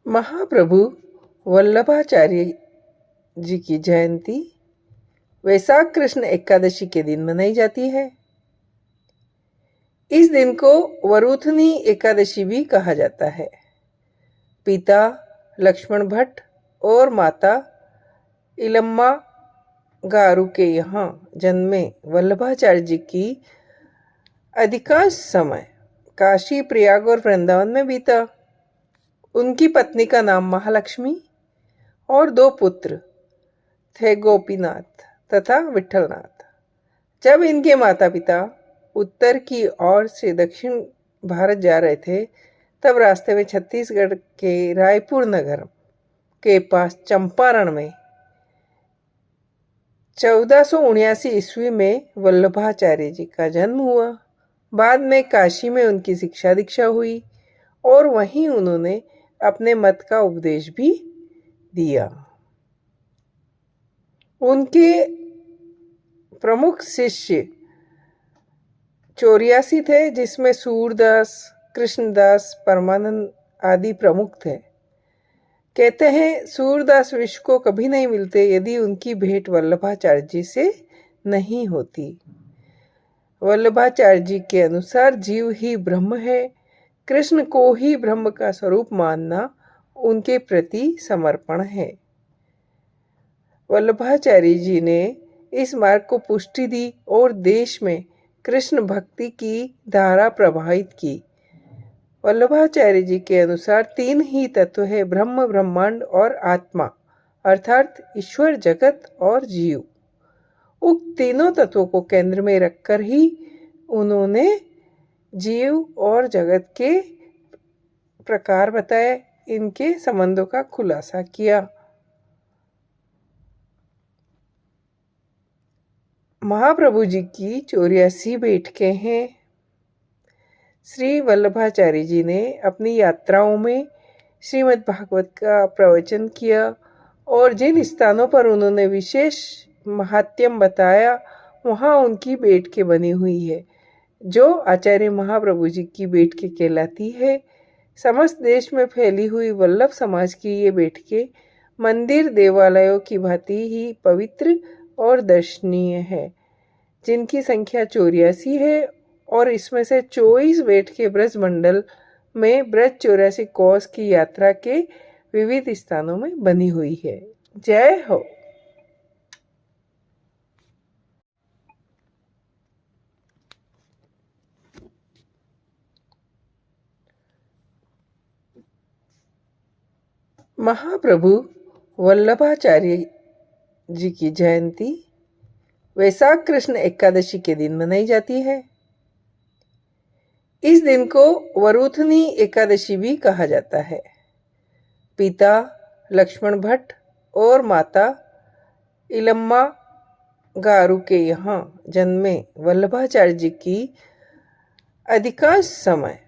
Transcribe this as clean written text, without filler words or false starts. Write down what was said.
महाप्रभु वल्लभाचार्य जी की जयंती वैशाख कृष्ण एकादशी के दिन मनाई जाती है। इस दिन को वरुथनी एकादशी भी कहा जाता है। पिता लक्ष्मण भट्ट और माता इलम्मा गारू के यहाँ जन्मे वल्लभाचार्य जी की अधिकांश समय काशी, प्रयाग और वृंदावन में बीता। उनकी पत्नी का नाम महालक्ष्मी और 2 पुत्र थे, गोपीनाथ तथा विठलनाथ। जब इनके माता पिता उत्तर की ओर से दक्षिण भारत जा रहे थे, तब रास्ते में छत्तीसगढ़ के रायपुर नगर के पास चंपारण में 1479 ईस्वी में वल्लभाचार्य जी का जन्म हुआ। बाद में काशी में उनकी शिक्षा दीक्षा हुई और वहीं उन्होंने अपने मत का उपदेश भी दिया। उनके प्रमुख शिष्य 84 थे, जिसमें सूरदास, कृष्णदास, परमानंद आदि प्रमुख थे। कहते हैं सूरदास विश्व को कभी नहीं मिलते यदि उनकी भेंट वल्लभाचार्य जी से नहीं होती। वल्लभाचार्य जी के अनुसार जीव ही ब्रह्म है। कृष्ण को ही ब्रह्म का स्वरूप मानना उनके प्रति समर्पण है। वल्लभाचार्य जी ने इस मार्ग को पुष्टि दी और देश में कृष्ण भक्ति की धारा प्रवाहित की। वल्लभाचार्य जी के अनुसार 3 ही तत्व है, ब्रह्म, ब्रह्मांड और आत्मा, अर्थात ईश्वर, जगत और जीव। उक्त तीनों तत्वों को केंद्र में रखकर ही उन्होंने जीव और जगत के प्रकार बताए, इनके संबंधों का खुलासा किया। महाप्रभु जी की 84 बैठकें हैं। श्री वल्लभाचार्य जी ने अपनी यात्राओं में श्रीमद् भागवत का प्रवचन किया और जिन स्थानों पर उन्होंने विशेष महात्म्य बताया, वहाँ उनकी बैठकें बनी हुई है, जो आचार्य महाप्रभु जी की बैठकें कहलाती है। समस्त देश में फैली हुई वल्लभ समाज की ये बैठकें मंदिर देवालयों की भांति ही पवित्र और दर्शनीय है, जिनकी संख्या 84 है और इसमें से 24 बैठकें ब्रज मंडल में ब्रज 84 कोस की यात्रा के विविध स्थानों में बनी हुई है। जय हो। महाप्रभु वल्लभाचार्य जी की जयंती वैशाख कृष्ण एकादशी के दिन मनाई जाती है। इस दिन को वरुथनी एकादशी भी कहा जाता है। पिता लक्ष्मण भट्ट और माता इलम्मा गारू के यहाँ जन्मे वल्लभाचार्य जी की अधिकांश समय